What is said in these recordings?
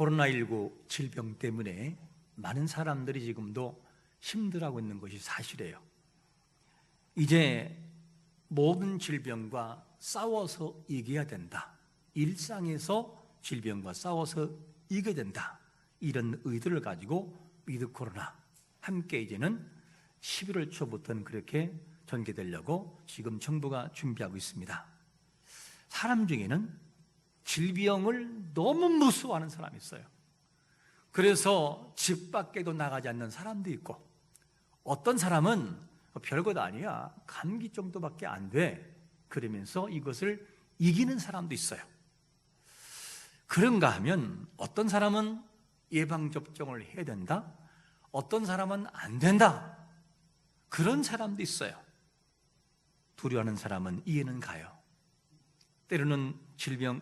코로나19 질병 때문에 많은 사람들이 지금도 힘들어하고 있는 것이 사실이에요. 이제 모든 질병과 싸워서 이겨야 된다. 일상에서 질병과 싸워서 이겨야 된다. 이런 의도를 가지고 위드 코로나 함께 이제는 11월 초부터는 그렇게 전개되려고 지금 정부가 준비하고 있습니다. 사람 중에는 질병을 너무 무서워하는 사람이 있어요. 그래서 집 밖에도 나가지 않는 사람도 있고, 어떤 사람은 별것 아니야, 감기 정도밖에 안 돼, 그러면서 이것을 이기는 사람도 있어요. 그런가 하면 어떤 사람은 예방접종을 해야 된다, 어떤 사람은 안 된다, 그런 사람도 있어요. 두려워하는 사람은 이해는 가요. 때로는 질병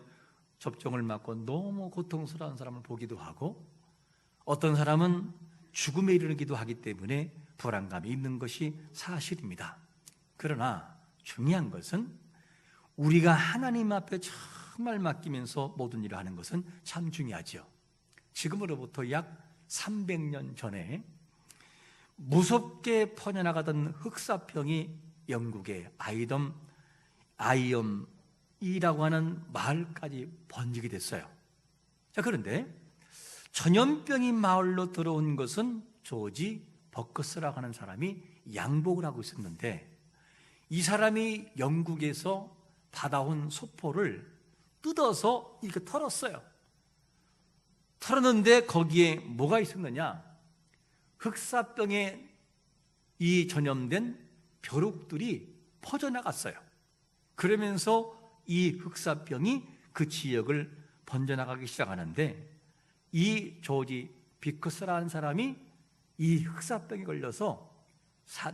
접종을 맞고 너무 고통스러운 사람을 보기도 하고, 어떤 사람은 죽음에 이르기도 하기 때문에 불안감이 있는 것이 사실입니다. 그러나 중요한 것은 우리가 하나님 앞에 정말 맡기면서 모든 일을 하는 것은 참 중요하죠. 지금으로부터 약 300년 전에 무섭게 퍼져나가던 흑사병이 영국의 아이엄이라고 하는 마을까지 번지게 됐어요. 자, 그런데 전염병이 마을로 들어온 것은 조지 버커스라고 하는 사람이 양복을 하고 있었는데, 이 사람이 영국에서 받아온 소포를 뜯어서 이렇게 털었어요. 털었는데 거기에 뭐가 있었느냐? 흑사병에 이 전염된 벼룩들이 퍼져나갔어요. 그러면서 이 흑사병이 그 지역을 번져나가기 시작하는데, 이 조지 비커스라는 사람이 이 흑사병에 걸려서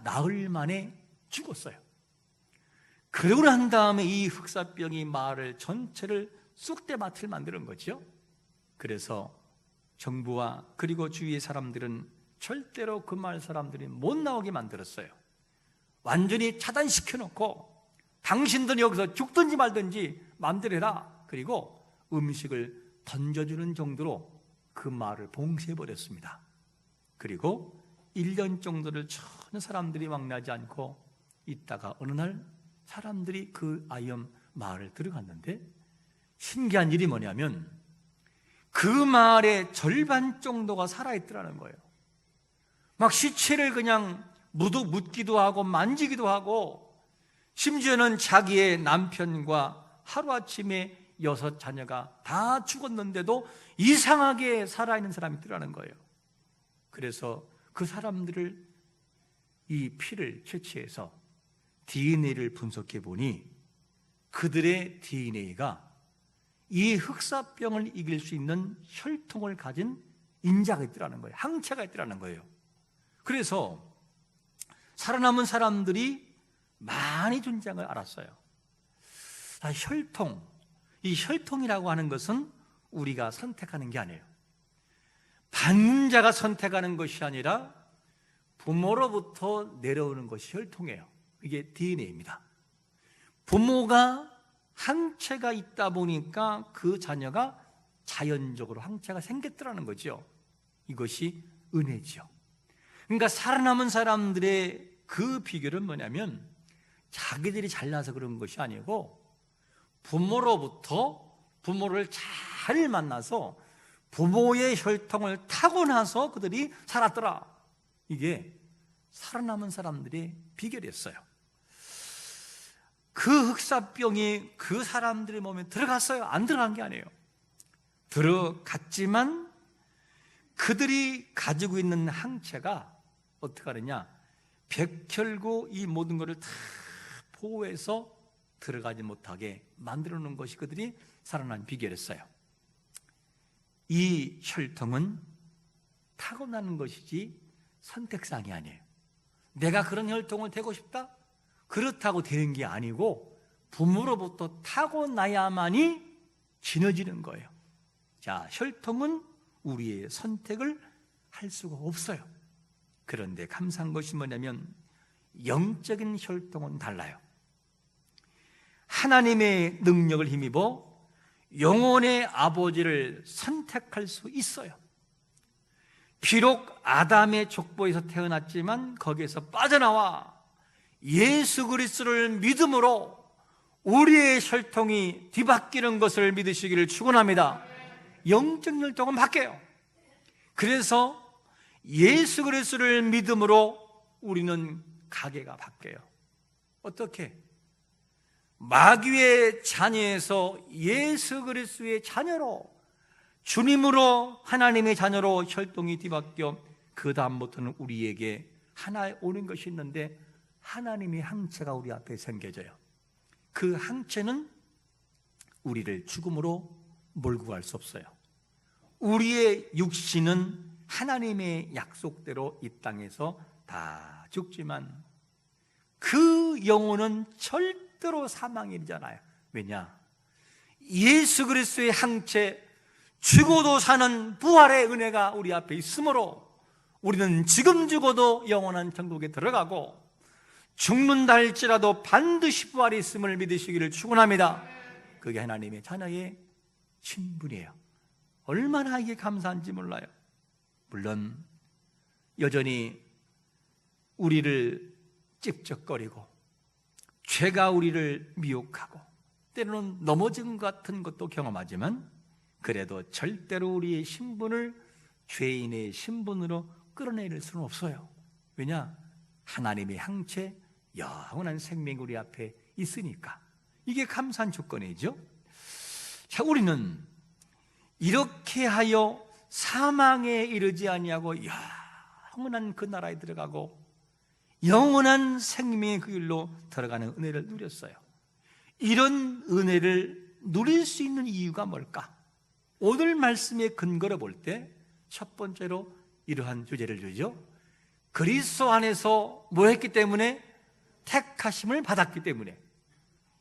나흘 만에 죽었어요. 그러고 난 다음에 이 흑사병이 마을 전체를 쑥대밭을 만드는 거죠. 그래서 정부와 그리고 주위의 사람들은 절대로 그 마을 사람들이 못 나오게 만들었어요. 완전히 차단시켜 놓고 당신들은 여기서 죽든지 말든지 마음대로 해라. 그리고 음식을 던져주는 정도로 그 마을을 봉쇄해버렸습니다. 그리고 1년 정도를 전혀 사람들이 만나지 않고 있다가 어느 날 사람들이 그 아이엄 마을을 들어갔는데, 신기한 일이 뭐냐면 그 마을의 절반 정도가 살아있더라는 거예요. 막 시체를 그냥 묻기도 하고 만지기도 하고, 심지어는 자기의 남편과 하루아침에 6 자녀가 다 죽었는데도 이상하게 살아있는 사람이 있더라는 거예요. 그래서 그 사람들을 이 피를 채취해서 DNA를 분석해 보니 그들의 DNA가 이 흑사병을 이길 수 있는 혈통을 가진 인자가 있더라는 거예요. 항체가 있더라는 거예요. 그래서 살아남은 사람들이 많이 존재한 걸 알았어요. 이 혈통이라고 하는 것은 우리가 선택하는 게 아니에요. 받는 자가 선택하는 것이 아니라 부모로부터 내려오는 것이 혈통이에요. 이게 DNA입니다. 부모가 항체가 있다 보니까 그 자녀가 자연적으로 항체가 생겼더라는 거죠. 이것이 은혜죠. 그러니까 살아남은 사람들의 그 비결은 뭐냐면 자기들이 잘나서 그런 것이 아니고 부모를 잘 만나서 부모의 혈통을 타고나서 그들이 살았더라. 이게 살아남은 사람들의 비결이었어요. 그 흑사병이 그 사람들의 몸에 들어갔어요? 안 들어간 게 아니에요. 들어갔지만 그들이 가지고 있는 항체가 어떻게 하느냐, 백혈구 이 모든 것을 다 보호해서 들어가지 못하게 만들어 놓은 것이 그들이 살아난 비결이었어요. 이 혈통은 타고나는 것이지 선택사항이 아니에요. 내가 그런 혈통을 되고 싶다? 그렇다고 되는 게 아니고 부모로부터 타고나야만이 지녀지는 거예요. 자, 혈통은 우리의 선택을 할 수가 없어요. 그런데 감사한 것이 뭐냐면 영적인 혈통은 달라요. 하나님의 능력을 힘입어 영혼의 아버지를 선택할 수 있어요. 비록 아담의 족보에서 태어났지만 거기에서 빠져나와 예수 그리스도를 믿음으로 우리의 혈통이 뒤바뀌는 것을 믿으시기를 축원합니다. 영적 혈통은 바뀌어요. 그래서 예수 그리스도를 믿음으로 우리는 가계가 바뀌어요. 어떻게? 마귀의 자녀에서 예수 그리스도의 자녀로, 주님으로, 하나님의 자녀로 혈통이 뒤바뀌어 그 다음부터는 우리에게 하나 오는 것이 있는데 하나님의 항체가 우리 앞에 생겨져요. 그 항체는 우리를 죽음으로 몰고 갈 수 없어요. 우리의 육신은 하나님의 약속대로 이 땅에서 다 죽지만 그 영혼은 절대로 사망에 이르잖아요. 왜냐? 예수 그리스도의 항체, 죽어도 사는 부활의 은혜가 우리 앞에 있으므로 우리는 지금 죽어도 영원한 천국에 들어가고 죽는다 할지라도 반드시 부활이 있음을 믿으시기를 축원합니다. 그게 하나님의 자녀의 신분이에요. 얼마나 이게 감사한지 몰라요. 물론 여전히 우리를 찝쩍거리고 죄가 우리를 미혹하고 때로는 넘어진 것 같은 것도 경험하지만 그래도 절대로 우리의 신분을 죄인의 신분으로 끌어내릴 수는 없어요. 왜냐? 하나님의 항체 영원한 생명이 우리 앞에 있으니까. 이게 감사한 조건이죠. 자, 우리는 이렇게 하여 사망에 이르지 아니하고 영원한 그 나라에 들어가고 영원한 생명의 그 길로 들어가는 은혜를 누렸어요. 이런 은혜를 누릴 수 있는 이유가 뭘까? 오늘 말씀의 근거를 볼 때 첫 번째로 이러한 주제를 주죠. 그리스도 안에서 뭐 했기 때문에? 택하심을 받았기 때문에.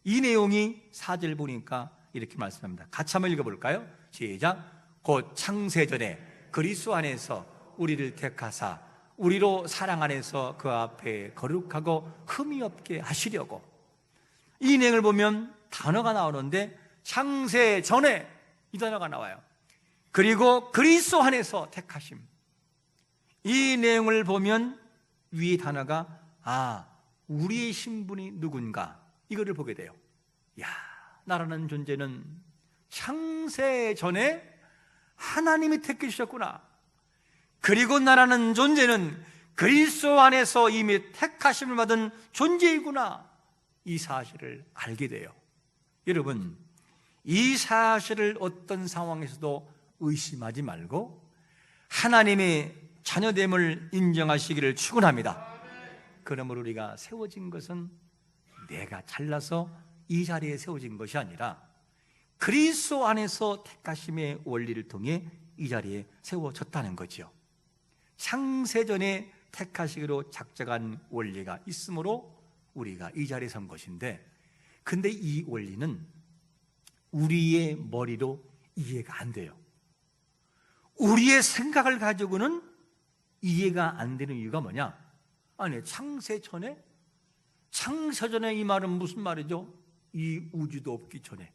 이 내용이 4절 보니까 이렇게 말씀합니다. 같이 한번 읽어볼까요? 시작. 곧 창세전에 그리스도 안에서 우리를 택하사 우리로 사랑 안에서 그 앞에 거룩하고 흠이 없게 하시려고. 이 내용을 보면 단어가 나오는데 창세전에 이 단어가 나와요. 그리고 그리스도 안에서 택하심. 이 내용을 보면 위의 단어가 우리의 신분이 누군가 이거를 보게 돼요. 나라는 존재는 창세전에 하나님이 택해주셨구나. 그리고 나라는 존재는 그리스도 안에서 이미 택하심을 받은 존재이구나. 이 사실을 알게 돼요. 여러분, 이 사실을 어떤 상황에서도 의심하지 말고 하나님의 자녀됨을 인정하시기를 축원합니다. 그러므로 우리가 세워진 것은 내가 잘나서 이 자리에 세워진 것이 아니라 그리스도 안에서 택하심의 원리를 통해 이 자리에 세워졌다는 거죠. 창세전에 택하시기로 작정한 원리가 있으므로 우리가 이 자리에 선 것인데, 근데 이 원리는 우리의 머리로 이해가 안 돼요. 우리의 생각을 가지고는 이해가 안 되는 이유가 뭐냐? 아니, 창세전에 이 말은 무슨 말이죠? 이 우주도 없기 전에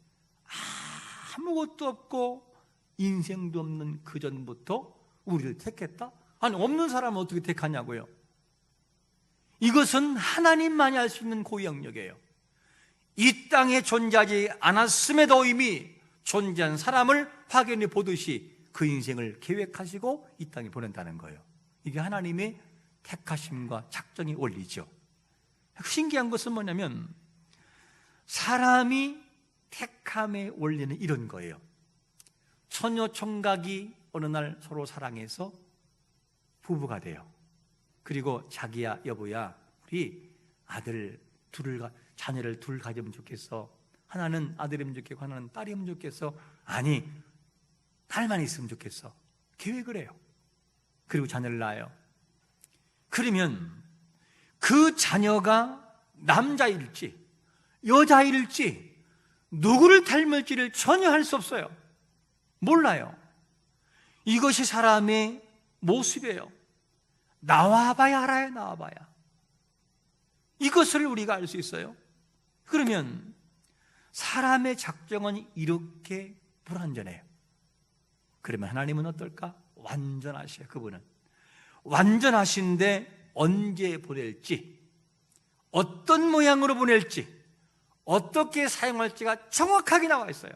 아무것도 없고 인생도 없는 그 전부터 우리를 택했다? 아니, 없는 사람은 어떻게 택하냐고요? 이것은 하나님만이 할 수 있는 고유 영역이에요. 이 땅에 존재하지 않았음에도 이미 존재한 사람을 확연히 보듯이 그 인생을 계획하시고 이 땅에 보낸다는 거예요. 이게 하나님의 택하심과 작정의 원리죠. 신기한 것은 뭐냐면 사람이 택함의 원리는 이런 거예요. 처녀 총각이 어느 날 서로 사랑해서 부부가 돼요. 그리고 자기야, 여보야, 우리 자녀를 둘 가지면 좋겠어. 하나는 아들이면 좋겠고 하나는 딸이면 좋겠어. 아니, 딸만 있으면 좋겠어. 계획을 해요. 그리고 자녀를 낳아요. 그러면 그 자녀가 남자일지 여자일지 누구를 닮을지를 전혀 알 수 없어요. 몰라요. 이것이 사람의 모습이에요. 나와봐야 알아요. 나와봐야. 이것을 우리가 알 수 있어요. 그러면 사람의 작정은 이렇게 불완전해요. 그러면 하나님은 어떨까? 완전하셔요. 그분은 완전하신데 언제 보낼지, 어떤 모양으로 보낼지, 어떻게 사용할지가 정확하게 나와 있어요.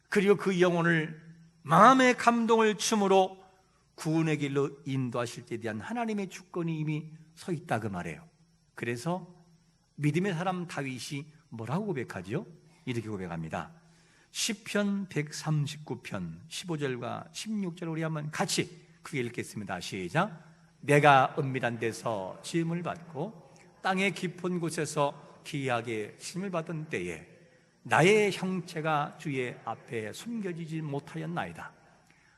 그리고 그 영혼을 마음의 감동을 춤으로 구원의 길로 인도하실 때에 대한 하나님의 주권이 이미 서 있다 그 말이에요. 그래서 믿음의 사람 다윗이 뭐라고 고백하죠? 이렇게 고백합니다. 시편 139편 15절과 16절 우리 한번 같이 크게 읽겠습니다. 시작. 내가 은밀한 데서 지음을 받고 땅의 깊은 곳에서 기이하게 심을 받은 때에 나의 형체가 주의 앞에 숨겨지지 못하였나이다.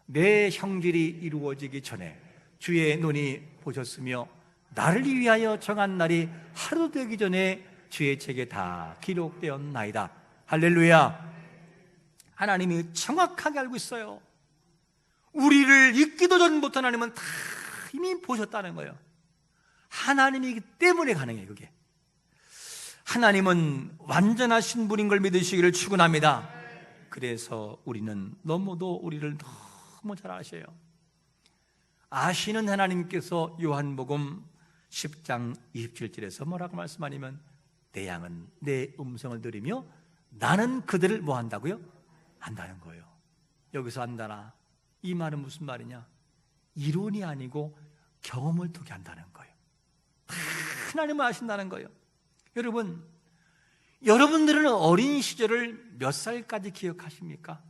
내 형질이 이루어지기 전에 주의 눈이 보셨으며 나를 위하여 정한 날이 하루 되기 전에 주의 책에 다 기록되었나이다. 할렐루야. 하나님이 정확하게 알고 있어요. 우리를 잊기도 전부터 하나님은 다 이미 보셨다는 거예요. 하나님이기 때문에 가능해요. 그게 하나님은 완전하신 분인 걸 믿으시기를 축원합니다. 그래서 우리는 너무도 우리를 너무 잘 아셔요. 아시는 하나님께서 요한복음 10장 27절에서 뭐라고 말씀하냐면 내 양은 내 음성을 들으며 나는 그들을 뭐 한다고요? 안다는 거예요. 여기서 안다라 이 말은 무슨 말이냐? 이론이 아니고 경험을 통해 한다는 거예요. 하나님을 아신다는 거예요. 여러분, 여러분들은 어린 시절을 몇 살까지 기억하십니까?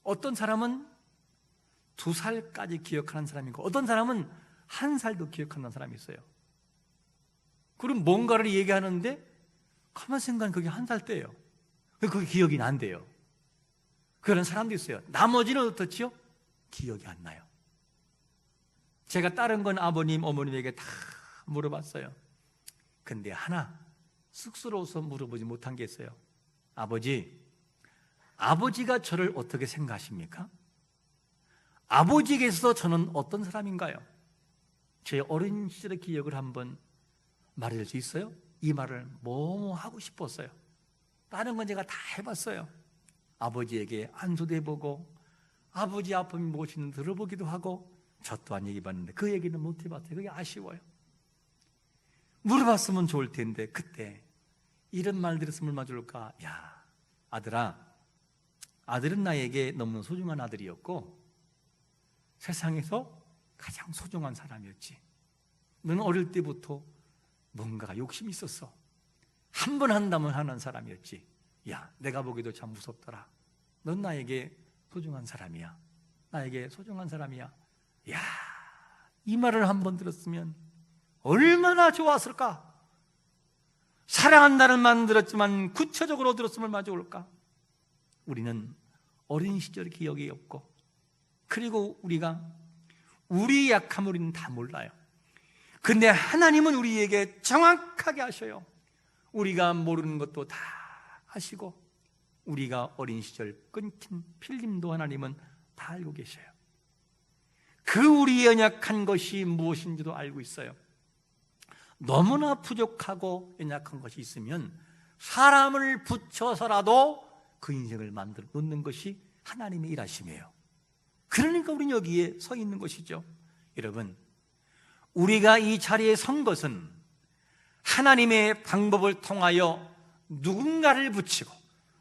어떤 사람은 2살까지 기억하는 사람이 있고 어떤 사람은 1살도 기억하는 사람이 있어요. 그럼 뭔가를 얘기하는데 가만 생각하면 그게 1살 때예요. 그게 기억이 난대요. 그런 사람도 있어요. 나머지는 어떻지요? 기억이 안 나요. 제가 다른 건 아버님, 어머님에게 다 물어봤어요. 근데 하나 쑥스러워서 물어보지 못한 게 있어요. 아버지가 저를 어떻게 생각하십니까? 아버지에게서 저는 어떤 사람인가요? 제 어린 시절의 기억을 한번 말해줄 수 있어요? 이 말을 뭐뭐 하고 싶었어요. 다른 건 제가 다 해봤어요. 아버지에게 안수도 해보고 아버지 아픔이 무엇인지 들어보기도 하고 저 또한 얘기해봤는데 그 얘기는 못 해봤어요. 그게 아쉬워요. 물어봤으면 좋을 텐데 그때 이런 말 들었으면 얼마나 좋을까? 야, 아들아, 아들은 나에게 너무 소중한 아들이었고 세상에서 가장 소중한 사람이었지. 너는 어릴 때부터 뭔가 욕심이 있었어. 한 번 한다면 하는 사람이었지. 야, 내가 보기도 참 무섭더라. 넌 나에게 소중한 사람이야. 나에게 소중한 사람이야. 야, 이 말을 한 번 들었으면 얼마나 좋았을까? 사랑한다는 말은 들었지만 구체적으로 들었으면 얼마나 좋을까? 우리는 어린 시절 기억이 없고 그리고 우리가 우리의 약함을 우리는 다 몰라요. 근데 하나님은 우리에게 정확하게 아셔요. 우리가 모르는 것도 다 아시고 우리가 어린 시절 끊긴 필름도 하나님은 다 알고 계셔요. 그 우리의 연약한 것이 무엇인지도 알고 있어요. 너무나 부족하고 연약한 것이 있으면 사람을 붙여서라도 그 인생을 만들어 놓는 것이 하나님의 일하심이에요. 그러니까 우리는 여기에 서 있는 것이죠. 여러분, 우리가 이 자리에 선 것은 하나님의 방법을 통하여 누군가를 붙이고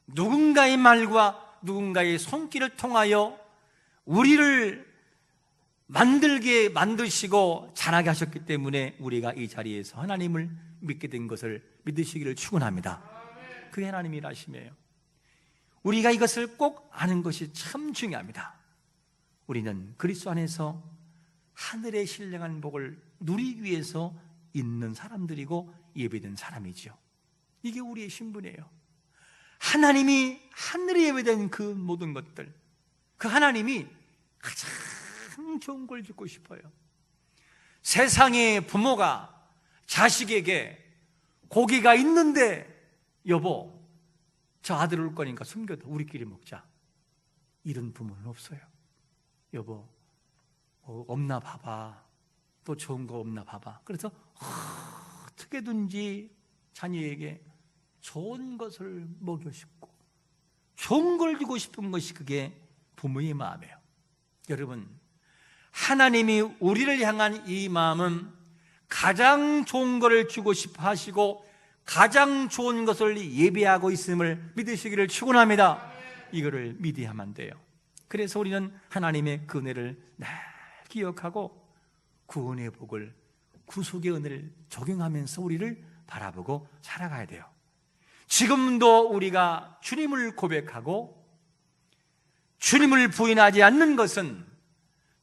누군가의 말과 누군가의 손길을 통하여 우리를 만드시고 자라게 하셨기 때문에 우리가 이 자리에서 하나님을 믿게 된 것을 믿으시기를 축원합니다. 그게 하나님의 일하심이에요. 우리가 이것을 꼭 아는 것이 참 중요합니다. 우리는 그리스도 안에서 하늘의 신령한 복을 누리기 위해서 있는 사람들이고 예배된 사람이죠. 이게 우리의 신분이에요. 하나님이 하늘에 예배된 그 모든 것들, 그 하나님이 가장 좋은 걸 주고 싶어요. 세상의 부모가 자식에게 고기가 있는데 여보, 저 아들 올 거니까 숨겨둬, 우리끼리 먹자. 이런 부모는 없어요. 여보, 없나 봐봐. 또 좋은 거 없나 봐봐. 그래서 어떻게든지 자녀에게 좋은 것을 먹여 싶고 좋은 걸 주고 싶은 것이 그게 부모의 마음이에요. 여러분, 하나님이 우리를 향한 이 마음은 가장 좋은 것을 주고 싶어 하시고 가장 좋은 것을 예비하고 있음을 믿으시기를 축원합니다. 이거를 믿어야만 돼요. 그래서 우리는 하나님의 그 은혜를 늘 기억하고 구원의 복을, 구속의 은혜를 적용하면서 우리를 바라보고 살아가야 돼요. 지금도 우리가 주님을 고백하고 주님을 부인하지 않는 것은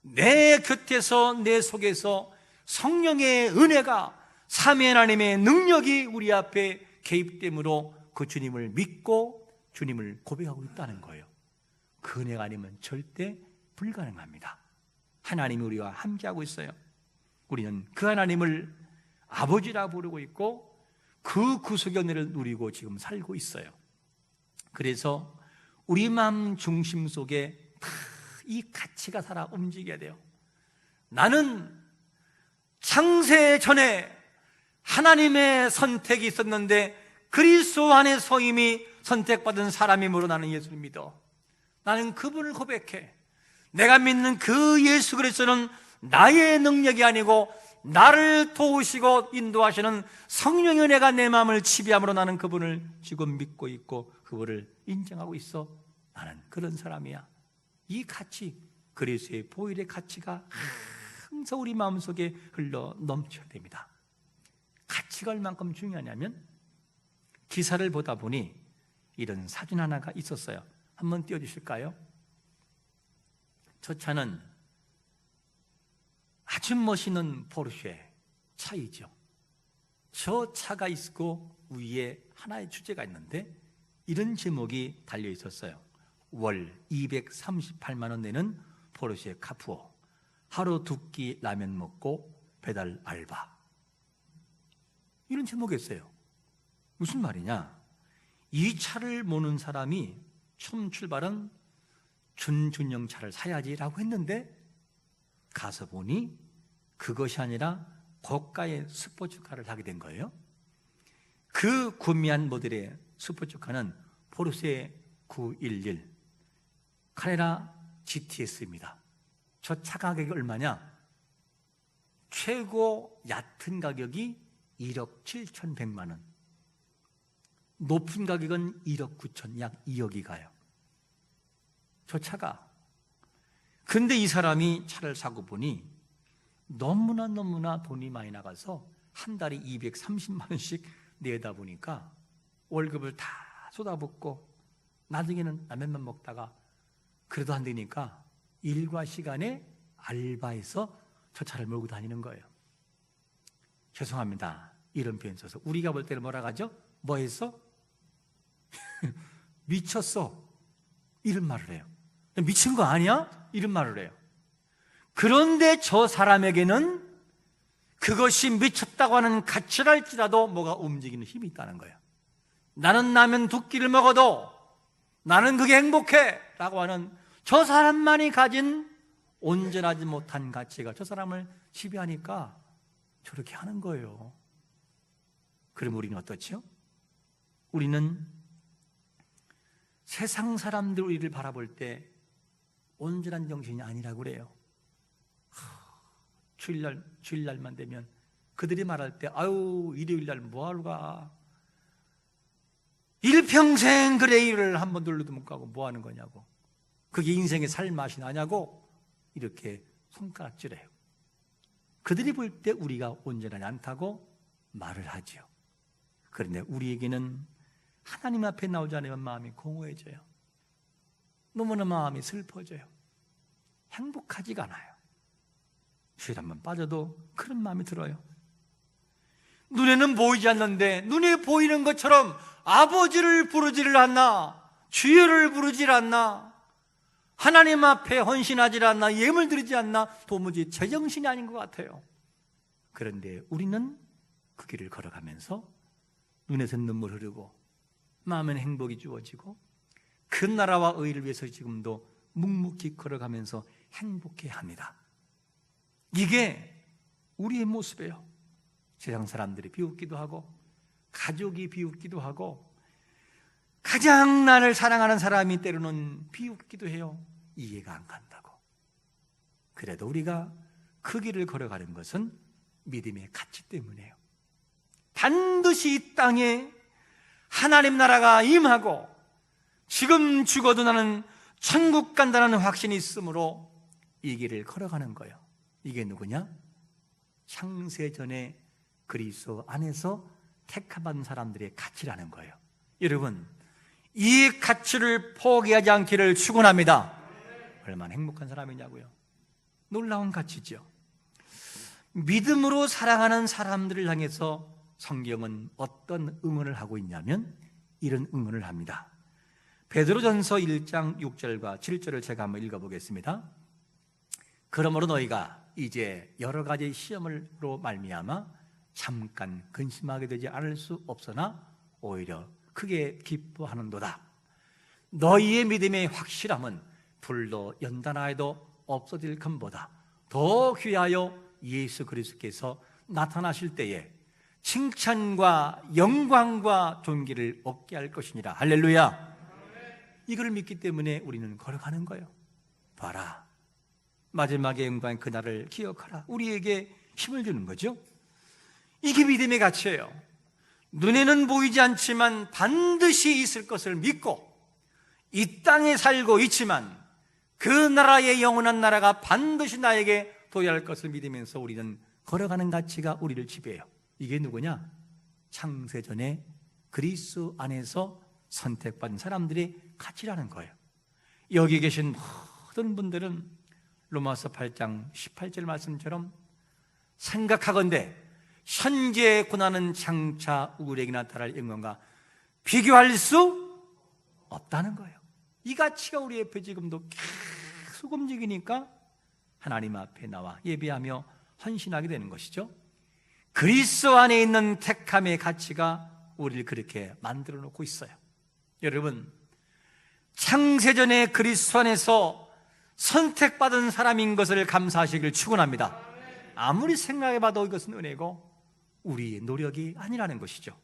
내 곁에서 내 속에서 성령의 은혜가, 삼위 하나님의 능력이 우리 앞에 개입됨으로 그 주님을 믿고 주님을 고백하고 있다는 거예요. 그 은혜가 아니면 절대 불가능합니다. 하나님이 우리와 함께하고 있어요. 우리는 그 하나님을 아버지라 부르고 있고 그 구속의 은혜를 누리고 지금 살고 있어요. 그래서 우리 마음 중심 속에 이 가치가 살아 움직여야 돼요. 나는 창세 전에 하나님의 선택이 있었는데 그리스도 안에서 이미 선택받은 사람이므로 나는 예수를 믿어. 나는 그분을 고백해. 내가 믿는 그 예수 그리스도는 나의 능력이 아니고 나를 도우시고 인도하시는 성령의 은혜가 내 마음을 지배함으로 나는 그분을 지금 믿고 있고 그분을 인정하고 있어. 나는 그런 사람이야. 이 가치, 그리스도의 보혈의 가치가 항상 우리 마음속에 흘러 넘쳐야 됩니다. 가치가 얼만큼 중요하냐면 기사를 보다 보니 이런 사진 하나가 있었어요. 한번 띄워주실까요? 저 차는 아주 멋있는 포르쉐 차이죠. 저 차가 있고 위에 하나의 주제가 있는데 이런 제목이 달려 있었어요. 월 238만 원 내는 포르쉐 카푸어, 하루 두 끼 라면 먹고 배달 알바. 이런 제목이었어요. 무슨 말이냐? 이 차를 모는 사람이 처음 출발은 준준형 차를 사야지라고 했는데 가서 보니 그것이 아니라 고가의 스포츠카를 사게 된 거예요. 그 구매한 모델의 스포츠카는 포르쉐 911 카레라 GTS입니다. 저 차 가격이 얼마냐? 최고 얕은 가격이 1억 7,100만 원, 높은 가격은 1억 9천, 약 2억이 가요. 저 차가. 근데 이 사람이 차를 사고 보니 너무나 돈이 많이 나가서 한 달에 230만 원씩 내다 보니까 월급을 다 쏟아붓고 나중에는 라면만 먹다가 그래도 안 되니까 일과 시간에 알바해서 저 차를 몰고 다니는 거예요. 죄송합니다. 이런 표현 써서 우리가 볼 때는 뭐라 하죠? 뭐 했어? 미쳤어. 이런 말을 해요. 미친 거 아니야? 이런 말을 해요. 그런데 저 사람에게는 그것이 미쳤다고 하는 가치랄지라도 뭐가 움직이는 힘이 있다는 거예요. 나는 라면 두 끼를 먹어도 나는 그게 행복해 라고 하는 저 사람만이 가진 온전하지 못한 가치가 저 사람을 지배하니까 저렇게 하는 거예요. 그럼 우리는 어떻죠? 우리는 세상 사람들 우리를 바라볼 때 온전한 정신이 아니라고 그래요. 주일날만 되면 그들이 말할 때 아유 일요일날 뭐하러 가? 일평생 그래 일을 한 번 놀러도 못 가고 뭐하는 거냐고, 그게 인생의 살맛이 나냐고 이렇게 손가락질해요. 그들이 볼 때 우리가 온전하지 않다고 말을 하죠. 그런데 우리에게는 하나님 앞에 나오지 않으면 마음이 공허해져요. 너무나 마음이 슬퍼져요. 행복하지가 않아요. 주일 한번 빠져도 그런 마음이 들어요. 눈에는 보이지 않는데 눈에 보이는 것처럼 아버지를 부르지를 않나, 주여를 부르질 않나, 하나님 앞에 헌신하지 않나, 예물 드리지 않나, 도무지 제정신이 아닌 것 같아요. 그런데 우리는 그 길을 걸어가면서 눈에서 눈물 흐르고 마음엔 행복이 주어지고 그 나라와 의를 위해서 지금도 묵묵히 걸어가면서 행복해합니다. 이게 우리의 모습이에요. 세상 사람들이 비웃기도 하고 가족이 비웃기도 하고 가장 나를 사랑하는 사람이 때로는 비웃기도 해요. 이해가 안 간다고. 그래도 우리가 그 길을 걸어가는 것은 믿음의 가치 때문이에요. 반드시 이 땅에 하나님 나라가 임하고 지금 죽어도 나는 천국 간다는 확신이 있으므로 이 길을 걸어가는 거예요. 이게 누구냐? 창세전에 그리스도 안에서 택함받은 사람들의 가치라는 거예요. 여러분, 이 가치를 포기하지 않기를 축원합니다. 얼마나 행복한 사람이냐고요. 놀라운 가치죠. 믿음으로 사랑하는 사람들을 향해서 성경은 어떤 응원을 하고 있냐면 이런 응원을 합니다. 베드로전서 1장 6절과 7절을 제가 한번 읽어보겠습니다. 그러므로 너희가 이제 여러 가지 시험으로 말미암아 잠깐 근심하게 되지 않을 수 없으나 오히려 크게 기뻐하는도다. 너희의 믿음의 확실함은 불도 연단하여도 없어질 것보다 더 귀하여 예수 그리스도께서 나타나실 때에 칭찬과 영광과 존귀를 얻게 할 것이니라. 할렐루야. 이걸 믿기 때문에 우리는 걸어가는 거예요. 봐라, 마지막의 영광의 그날을 기억하라. 우리에게 힘을 주는 거죠. 이게 믿음의 가치예요. 눈에는 보이지 않지만 반드시 있을 것을 믿고 이 땅에 살고 있지만 그 나라의 영원한 나라가 반드시 나에게 도래할 것을 믿으면서 우리는 걸어가는 가치가 우리를 지배해요. 이게 누구냐? 창세전에 그리스도 안에서 선택받은 사람들의 가치라는 거예요. 여기 계신 모든 분들은 로마서 8장 18절 말씀처럼 생각하건대 현재의 고난은 장차 우리에게 나타날 영광과 비교할 수 없다는 거예요. 이 가치가 우리 옆에 지금도 계속 움직이니까 하나님 앞에 나와 예배하며 헌신하게 되는 것이죠. 그리스도 안에 있는 택함의 가치가 우리를 그렇게 만들어 놓고 있어요. 여러분, 창세전에 그리스도 안에서 선택받은 사람인 것을 감사하시길 축원합니다. 아무리 생각해봐도 이것은 은혜고 우리의 노력이 아니라는 것이죠.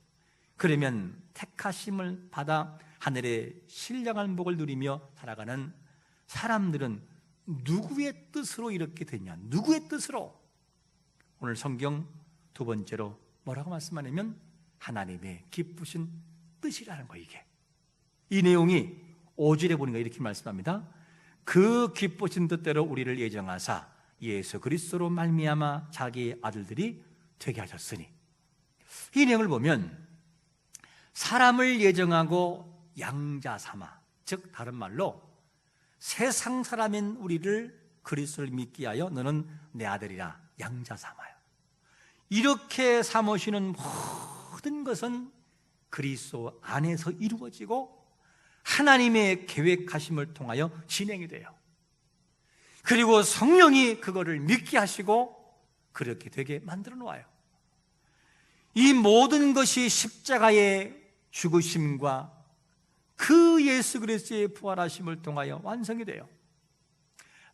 그러면 택하심을 받아 하늘의 신령한 복을 누리며 살아가는 사람들은 누구의 뜻으로 이렇게 되냐? 누구의 뜻으로? 오늘 성경 두 번째로 뭐라고 말씀하냐면 하나님의 기쁘신 뜻이라는 거예요. 이게 이 내용이 5절에 보니까 이렇게 말씀합니다. 그 기쁘신 뜻대로 우리를 예정하사 예수 그리스도로 말미암아 자기의 아들들이 되게 하셨으니, 이 내용을 보면 사람을 예정하고 양자 삼아, 즉 다른 말로 세상 사람인 우리를 그리스도를 믿게 하여 너는 내 아들이라 양자 삼아요. 이렇게 삼으시는 모든 것은 그리스도 안에서 이루어지고 하나님의 계획하심을 통하여 진행이 돼요. 그리고 성령이 그거를 믿게 하시고 그렇게 되게 만들어 놓아요. 이 모든 것이 십자가의 죽으심과 그 예수 그리스도의 부활하심을 통하여 완성이 돼요.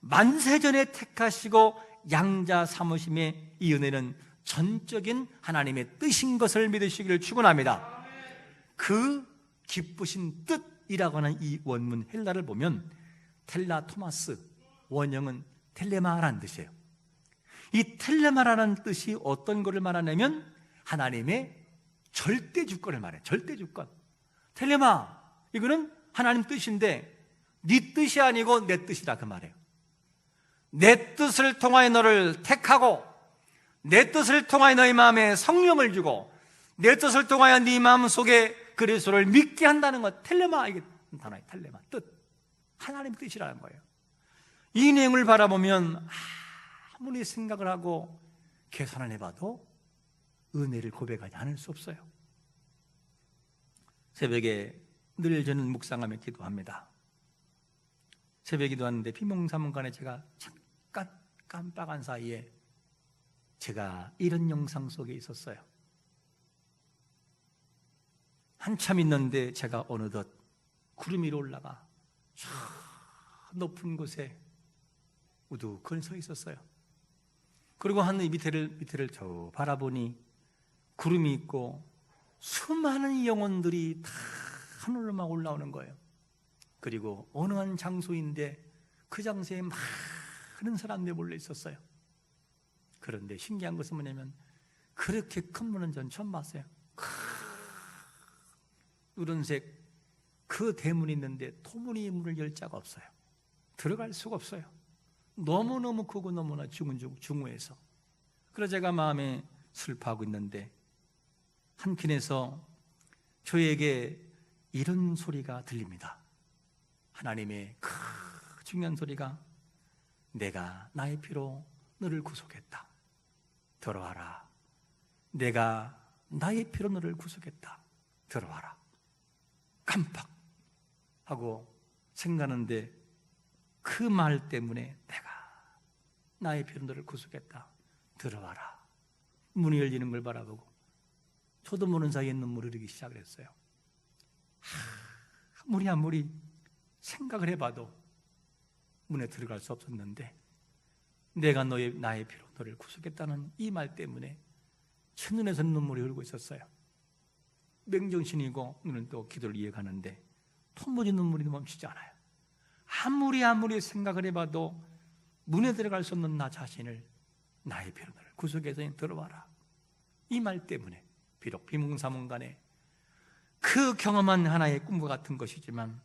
만세전에 택하시고 양자 삼으심의 이 은혜는 전적인 하나님의 뜻인 것을 믿으시기를 축원합니다. 그 기쁘신 뜻이라고 하는 이 원문 헬라를 보면 텔라 토마스, 원형은 텔레마라는 뜻이에요. 이 텔레마라는 뜻이 어떤 것을 말하냐면 하나님의 절대 주권을 말해요. 절대 주권. 텔레마, 이거는 하나님 뜻인데 네 뜻이 아니고 내 뜻이다 그 말이에요. 내 뜻을 통하여 너를 택하고 내 뜻을 통하여 너희 마음에 성령을 주고 내 뜻을 통하여 네 마음 속에 그리스도를 믿게 한다는 것. 텔레마, 이게 단어예요. 텔레마, 뜻. 하나님 뜻이라는 거예요. 이 내용을 바라보면 아무리 생각을 하고 계산을 해봐도 은혜를 고백하지 않을 수 없어요. 새벽에 늘 저는 묵상하며 기도합니다. 새벽에 기도하는데 비몽사몽간에 제가 잠깐 깜빡한 사이에 제가 이런 영상 속에 있었어요. 한참 있는데 제가 어느덧 구름 위로 올라가 저 높은 곳에 우두커니 서 있었어요. 그리고 하늘 밑에를 저 바라보니 구름이 있고 수많은 영혼들이 다 하늘로 막 올라오는 거예요. 그리고 어느 한 장소인데 그 장소에 많은 사람들이 몰려 있었어요. 그런데 신기한 것은 뭐냐면 그렇게 큰 문은 전 처음 봤어요. 누런색 그 대문이 있는데 토문이 문을 열 자가 없어요. 들어갈 수가 없어요. 너무너무 크고 너무나 중후해서. 그래서 제가 마음에 슬퍼하고 있는데 한켠에서 저에게 이런 소리가 들립니다. 하나님의 중요한 소리가, 내가 나의 피로 너를 구속했다. 들어와라. 내가 나의 피로 너를 구속했다. 들어와라. 깜빡 하고 생각하는데 그 말 때문에 내가 나의 피로 너를 구속했다. 들어와라. 문이 열리는 걸 바라보고 저도 모르는 사이에 눈물이 흐르기 시작을 했어요. 아무리 생각을 해봐도 문에 들어갈 수 없었는데 내가 나의 피로 너를 구속했다는 이 말 때문에 첫눈에서 눈물이 흐르고 있었어요. 맹정신이고 눈은 또 기도를 이어가는데 도무지 눈물이 멈추지 않아요. 아무리 생각을 해봐도 문에 들어갈 수 없는 나 자신을 나의 피로 너를 구속해서 들어와라. 이 말 때문에 비록 비몽사몽간에 그 경험한 하나의 꿈과 같은 것이지만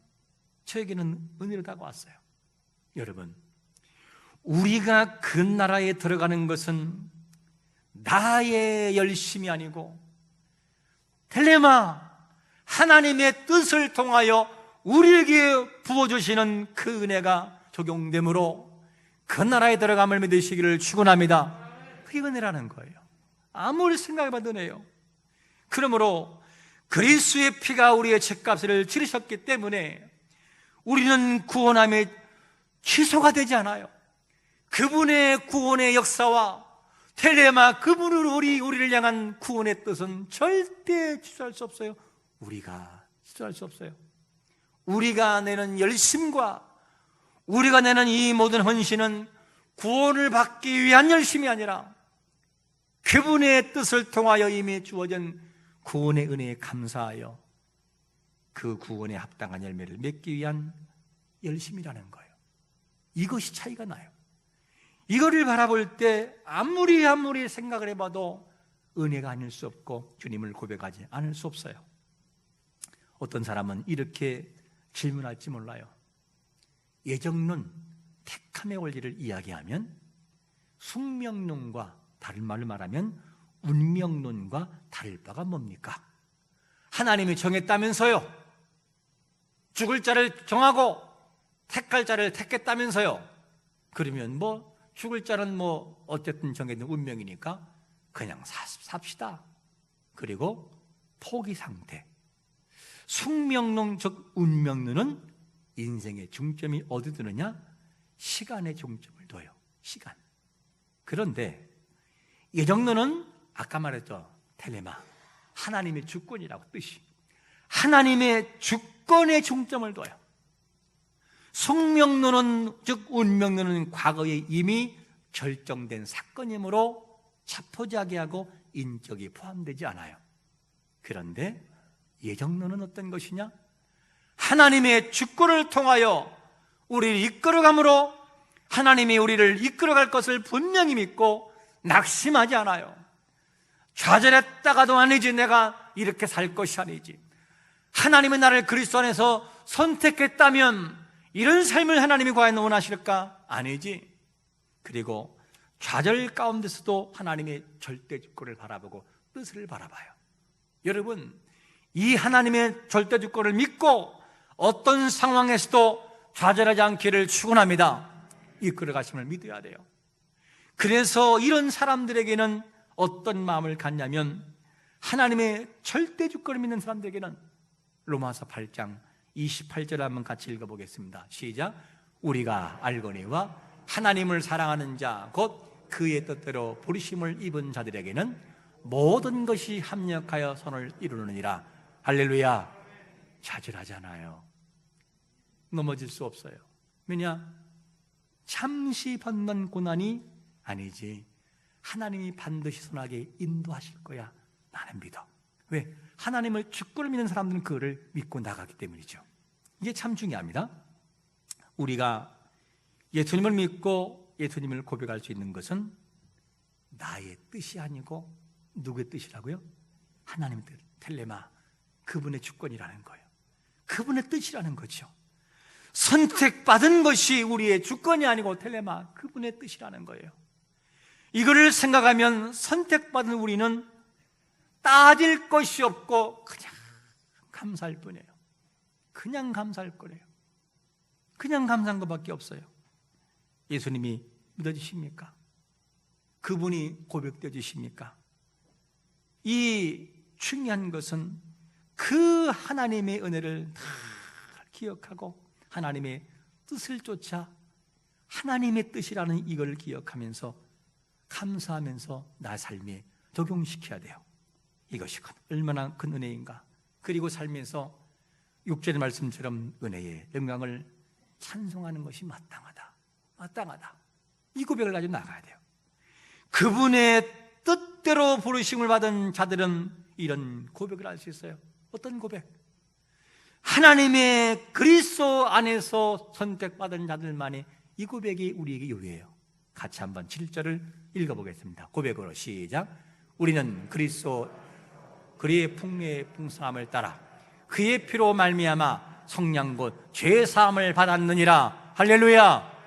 저에게는 은혜로 다가왔어요. 여러분, 우리가 그 나라에 들어가는 것은 나의 열심이 아니고 텔레마 하나님의 뜻을 통하여 우리에게 부어주시는 그 은혜가 적용되므로 그 나라에 들어감을 믿으시기를 축원합니다. 그게 은혜라는 거예요. 아무리 생각해봐도 은혜요. 그러므로 그리스도의 피가 우리의 죄값을 치르셨기 때문에 우리는 구원함에 취소가 되지 않아요. 그분의 구원의 역사와 텔레마 그분으로 우리를 향한 구원의 뜻은 절대 취소할 수 없어요. 우리가 취소할 수 없어요. 우리가 내는 열심과 우리가 내는 이 모든 헌신은 구원을 받기 위한 열심이 아니라 그분의 뜻을 통하여 이미 주어진 구원의 은혜에 감사하여 그 구원에 합당한 열매를 맺기 위한 열심이라는 거예요. 이것이 차이가 나요. 이거를 바라볼 때 아무리 생각을 해봐도 은혜가 아닐 수 없고 주님을 고백하지 않을 수 없어요. 어떤 사람은 이렇게 질문할지 몰라요. 예정론, 택함의 원리를 이야기하면 숙명론과 다른 말로 말하면 운명론과 다를 바가 뭡니까? 하나님이 정했다면서요. 죽을 자를 정하고 택할 자를 택했다면서요. 그러면 죽을 자는 어쨌든 정해진 운명이니까 그냥 삽시다. 그리고 포기 상태. 숙명론 즉 운명론은 인생의 중점이 어디 두느냐? 시간에 중점을 둬요. 시간. 그런데 예정론은 아까 말했죠. 텔레마. 하나님의 주권이라고 뜻이. 하나님의 주권에 중점을 둬요. 숙명론은 즉 운명론은 과거에 이미 결정된 사건이므로 자포자기하고 인격이 포함되지 않아요. 그런데 예정론은 어떤 것이냐? 하나님의 주권을 통하여 우리를 이끌어감으로 하나님이 우리를 이끌어갈 것을 분명히 믿고 낙심하지 않아요. 좌절했다가도 아니지, 내가 이렇게 살 것이 아니지. 하나님은 나를 그리스도 안에서 선택했다면 이런 삶을 하나님이 과연 원하실까? 아니지. 그리고 좌절 가운데서도 하나님의 절대 주권을 바라보고 뜻을 바라봐요. 여러분, 이 하나님의 절대 주권을 믿고 어떤 상황에서도 좌절하지 않기를 축원합니다. 이끌어 가심을 믿어야 돼요. 그래서 이런 사람들에게는 어떤 마음을 갖냐면 하나님의 절대 주권을 믿는 사람들에게는 로마서 8장 28절 한번 같이 읽어보겠습니다. 시작. 우리가 알거니와 하나님을 사랑하는 자 곧 그의 뜻대로 부르심을 입은 자들에게는 모든 것이 합력하여 선을 이루느니라. 할렐루야. 좌절하잖아요. 넘어질 수 없어요. 왜냐? 잠시 받는 고난이 아니지, 하나님이 반드시 선하게 인도하실 거야. 나는 믿어. 왜? 하나님을 주권을 믿는 사람들은 그거를 믿고 나가기 때문이죠. 이게 참 중요합니다. 우리가 예수님을 믿고 예수님을 고백할 수 있는 것은 나의 뜻이 아니고 누구의 뜻이라고요? 하나님의 뜻, 텔레마, 그분의 주권이라는 거예요. 그분의 뜻이라는 거죠. 선택받은 것이 우리의 주권이 아니고 텔레마, 그분의 뜻이라는 거예요. 이거를 생각하면 선택받은 우리는 따질 것이 없고 그냥 감사할 뿐이에요. 그냥 감사할 거래요. 그냥 감사한 것밖에 없어요. 예수님이 믿어지십니까? 그분이 고백되어 주십니까? 이 중요한 것은 그 하나님의 은혜를 다 기억하고 하나님의 뜻을 쫓아 하나님의 뜻이라는 이걸 기억하면서 감사하면서 나 삶에 적용시켜야 돼요. 이것이 얼마나 큰 은혜인가. 그리고 살면서 6절의 말씀처럼 은혜의 영광을 찬송하는 것이 마땅하다. 마땅하다. 이 고백을 가지고 나가야 돼요. 그분의 뜻대로 부르심을 받은 자들은 이런 고백을 할 수 있어요. 어떤 고백? 하나님의 그리스도 안에서 선택받은 자들만이 이 고백이 우리에게 유효해요. 같이 한번 7절을 읽어보겠습니다. 고백으로 시작. 우리는 그리스도 그리의 풍요의 풍성함을 따라 그의 피로 말미암아 성량 곧 죄 사함을 받았느니라. 할렐루야.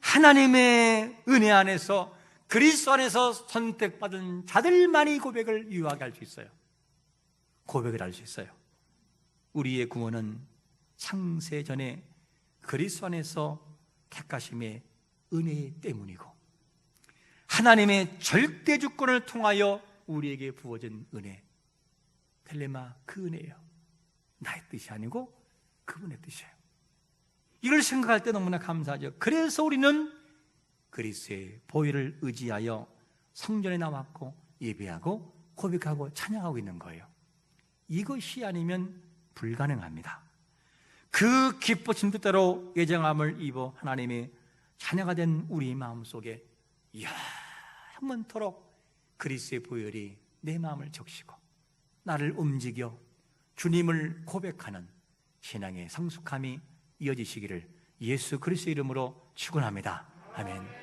하나님의 은혜 안에서 그리스도 안에서 선택받은 자들만이 고백을 유효하게 할 수 있어요. 고백을 할 수 있어요. 우리의 구원은 창세 전에 그리스도 안에서 택하심의 은혜 때문이고 하나님의 절대 주권을 통하여 우리에게 부어진 은혜, 텔레마, 그 은혜예요. 나의 뜻이 아니고 그분의 뜻이에요. 이걸 생각할 때 너무나 감사하죠. 그래서 우리는 그리스도의 보혈을 의지하여 성전에 나왔고 예배하고 고백하고 찬양하고 있는 거예요. 이것이 아니면 불가능합니다. 그 기쁘신 뜻대로 예정함을 입어 하나님의 자녀가 된 우리 마음속에 영원토록 그리스도의 보혈이 내 마음을 적시고 나를 움직여 주님을 고백하는 신앙의 성숙함이 이어지시기를 예수 그리스도 이름으로 축원합니다. 아멘.